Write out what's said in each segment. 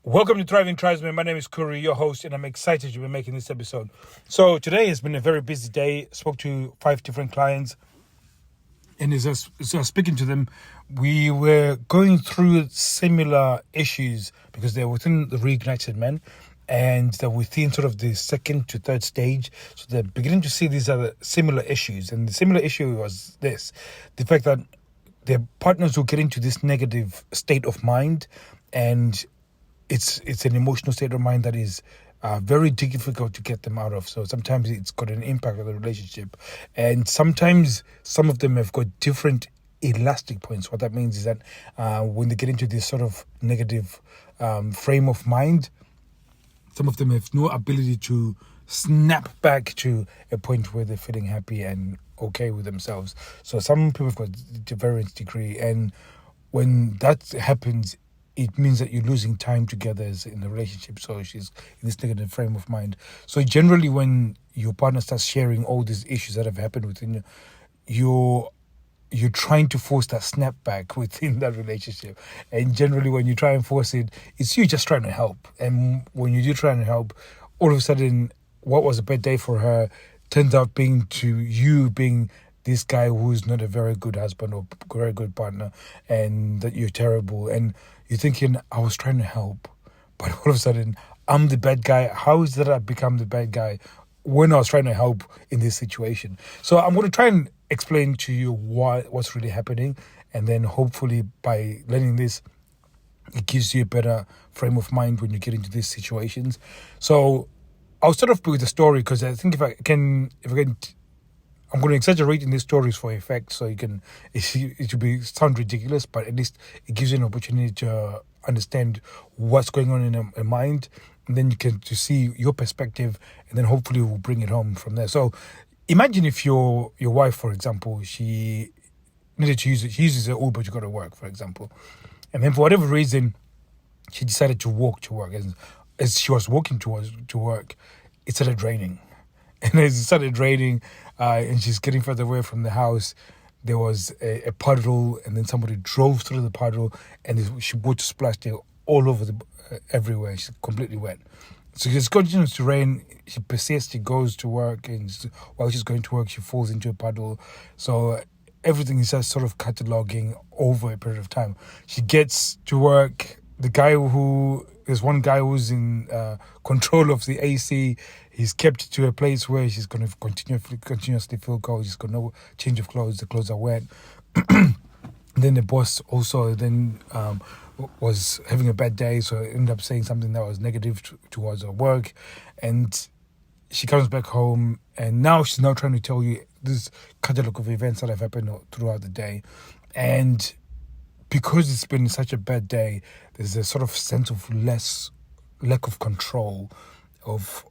Welcome to Thriving Tribesmen. My name is Kuri, your host, and I'm excited to be making this episode. So today has been a very busy day. Spoke to 5 different clients, and as I was speaking to them, we were going through similar issues because they're within the reignited men, and they're within sort of the second to third stage. So they're beginning to see these other similar issues, and the similar issue was this: the fact that their partners will get into this negative state of mind, and it's an emotional state of mind that is very difficult to get them out of. So sometimes it's got an impact on the relationship, and sometimes some of them have got different elastic points. What that means is that when they get into this sort of negative frame of mind, some of them have no ability to snap back to a point where they're feeling happy and okay with themselves. So some people have got the variance degree, and when that happens, it means that you're losing time together as in a relationship. So she's in this negative frame of mind. So generally, when your partner starts sharing all these issues that have happened within you, you're trying to force that snap back within that relationship. And generally, when you try and force it, it's you just trying to help. And when you do try and help, all of a sudden, what was a bad day for her turns out being to you being this guy who's not a very good husband or very good partner, and that you're terrible. And you're thinking, I was trying to help, but all of a sudden, I'm the bad guy. How is that I become the bad guy when I was trying to help in this situation? So I'm going to try and explain to you what's really happening, and then hopefully by learning this, it gives you a better frame of mind when you get into these situations. So I'll start off with the story, because I think if I can, I'm going to exaggerate in these stories for effect, so it should sound ridiculous, but at least it gives you an opportunity to understand what's going on in a mind, and then you can to see your perspective, and then hopefully we'll bring it home from there. So imagine if your wife, for example, she uses her Uber to go to work, for example, and then for whatever reason, she decided to walk to work. As she was walking to work, it started raining. And as it started raining, and she's getting further away from the house, there was a puddle, and then somebody drove through the puddle, and she water splashed all over everywhere. She's completely wet. So it continues to rain. She persists. She goes to work, and while she's going to work, she falls into a puddle. So everything is just sort of cataloging over a period of time. She gets to work. There's one guy who's in control of the AC. He's kept to a place where she's going to continuously feel cold. She's got no change of clothes. The clothes are wet. Then the boss also was having a bad day, so ended up saying something that was negative towards her work. And she comes back home, and now she's trying to tell you this catalogue of events that have happened throughout the day. And because it's been such a bad day, there's a sort of sense of lack of control of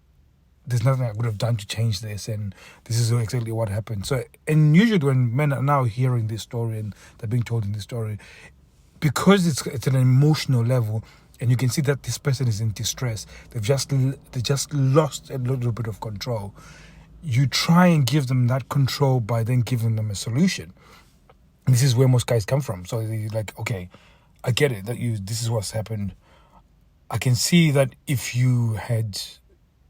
there's nothing I would have done to change this, and this is exactly what happened. So, and usually when men are now hearing this story and they're being told in this story, because it's at an emotional level, and you can see that this person is in distress, they just lost a little bit of control. You try and give them that control by then giving them a solution. This is where most guys come from. So they're like, okay, I get it, this is what's happened. I can see that if you had,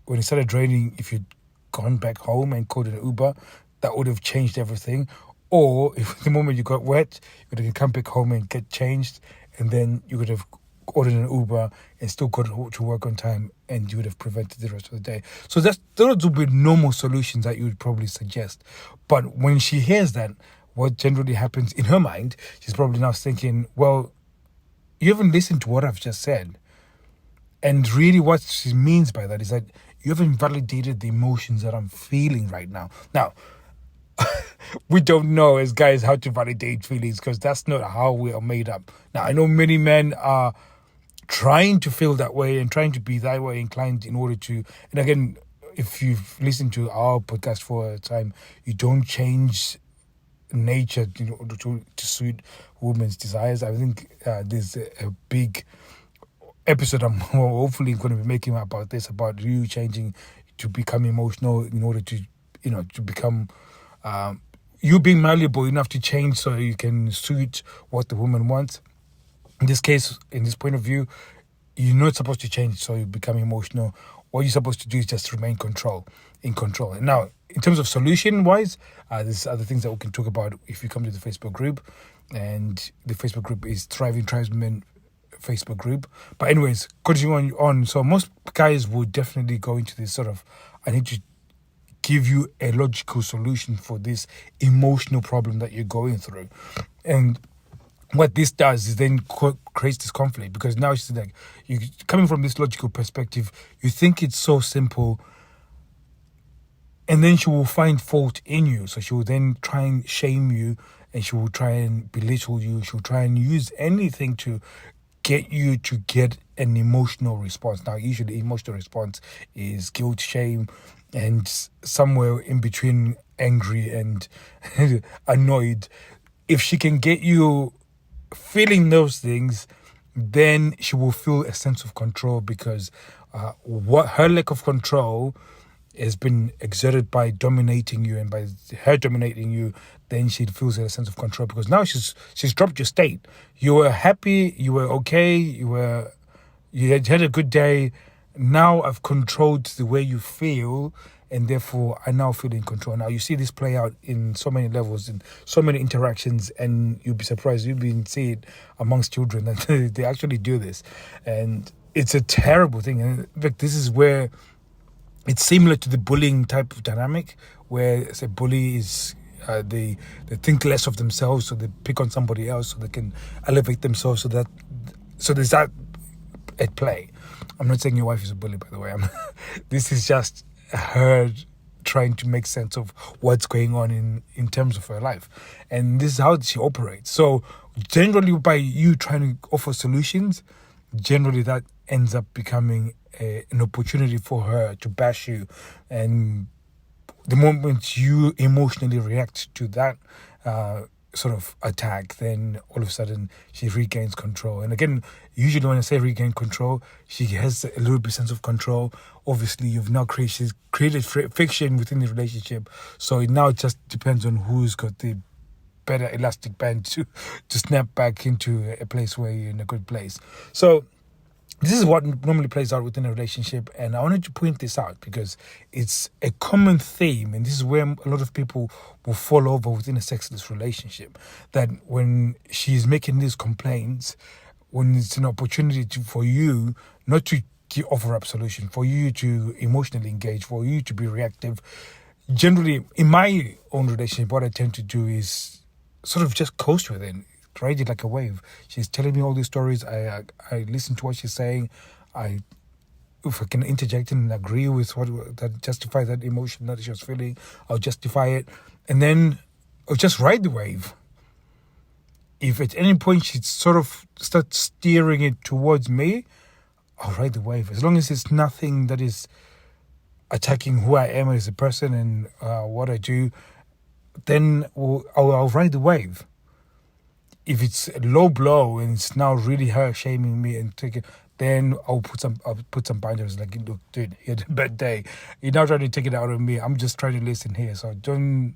when it started raining, if you'd gone back home and called an Uber, that would have changed everything. Or if the moment you got wet, you would have come back home and get changed, and then you would have ordered an Uber and still got to work on time, and you would have prevented the rest of the day. So those would be normal solutions that you would probably suggest. But when she hears that, what generally happens in her mind, she's probably now thinking, well, you haven't listened to what I've just said. And really what she means by that is that you haven't validated the emotions that I'm feeling right now. Now, we don't know as guys how to validate feelings, because that's not how we are made up. Now, I know many men are trying to feel that way and trying to be that way inclined in order to, and again, if you've listened to our podcast for a time, you don't change nature to suit women's desires. I think there's a big episode I'm hopefully going to be making about this, about you changing to become emotional in order to become you being malleable enough to change so you can suit what the woman wants. In this case, in this point of view, you're not supposed to change, so you become emotional. What you're supposed to do is just remain in control. And now, in terms of solution-wise, there's other things that we can talk about if you come to the Facebook group. And the Facebook group is Thriving Tribesmen Facebook group. But anyways, continuing on. So most guys would definitely go into this sort of, I need to give you a logical solution for this emotional problem that you're going through. And what this does is then creates this conflict, because now she's like, you coming from this logical perspective, you think it's so simple, and then she will find fault in you. So she will then try and shame you, and she will try and belittle you. She'll try and use anything to get you to get an emotional response. Now, usually emotional response is guilt, shame, and somewhere in between angry and annoyed. If she can get you feeling those things, then she will feel a sense of control, because what her lack of control has been exerted by dominating you, and by her dominating you, then she feels a sense of control, because now she's dropped your state. You were happy, you were okay, you had a good day. Now I've controlled the way you feel, and therefore I now feel in control. Now you see this play out in so many levels, in so many interactions, and you'll be surprised. You'll be see it amongst children that they actually do this, and it's a terrible thing. And in fact, this is where it's similar to the bullying type of dynamic, where a bully is they think less of themselves, so they pick on somebody else so they can elevate themselves. So there's that at play. I'm not saying your wife is a bully, by the way. This is just her trying to make sense of what's going on in terms of her life. And this is how she operates. So generally, by you trying to offer solutions, generally that ends up becoming an opportunity for her to bash you. And the moment you emotionally react to that sort of attack, then all of a sudden she regains control. And again, usually when I say regain control, she has a little bit sense of control. Obviously, you've now created friction within the relationship, so it now just depends on who's got the better elastic band to snap back into a place where you're in a good place. So this is what normally plays out within a relationship, and I wanted to point this out because it's a common theme, and this is where a lot of people will fall over within a sexless relationship, that when she's making these complaints, when it's an opportunity for you not to offer up solution, for you to emotionally engage, for you to be reactive. Generally, in my own relationship, what I tend to do is sort of just coast with it, ride it like a wave. She's telling me all these stories. I listen to what she's saying. If I can interject and agree with that, justify that emotion that she was feeling, I'll justify it, and then I'll just ride the wave. If at any point she sort of starts steering it towards me, I'll ride the wave. As long as it's nothing that is attacking who I am as a person and what I do, then I'll ride the wave. If it's a low blow and it's now really her shaming me and taking, then I'll put some boundaries. Like, look, dude, you had a bad day. You're now trying to take it out on me. I'm just trying to listen here, so don't,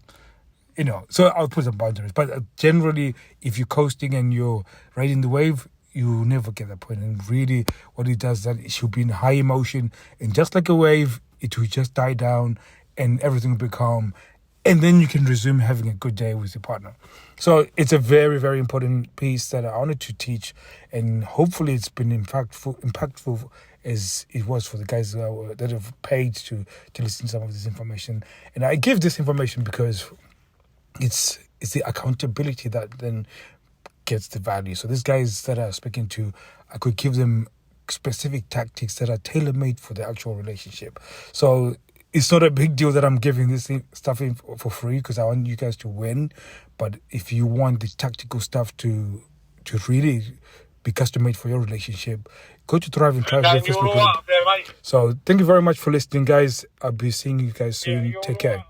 So I'll put some boundaries. But generally, if you're coasting and you're riding the wave, you'll never get that point. And really, what it does is that it should be in high emotion, and just like a wave, it will just die down, and everything will be calm. And then you can resume having a good day with your partner. So it's a very, very important piece that I wanted to teach, and hopefully it's been impactful as it was for the guys that have paid to listen to some of this information. And I give this information because it's the accountability that then gets the value. So these guys that I'm speaking to, I could give them specific tactics that are tailor-made for the actual relationship. So it's not a big deal that I'm giving this stuff for free, because I want you guys to win. But if you want the tactical stuff to really be custom-made for your relationship, go to Thriving Tribesmen Facebook group. So thank you very much for listening, guys. I'll be seeing you guys soon. Take care.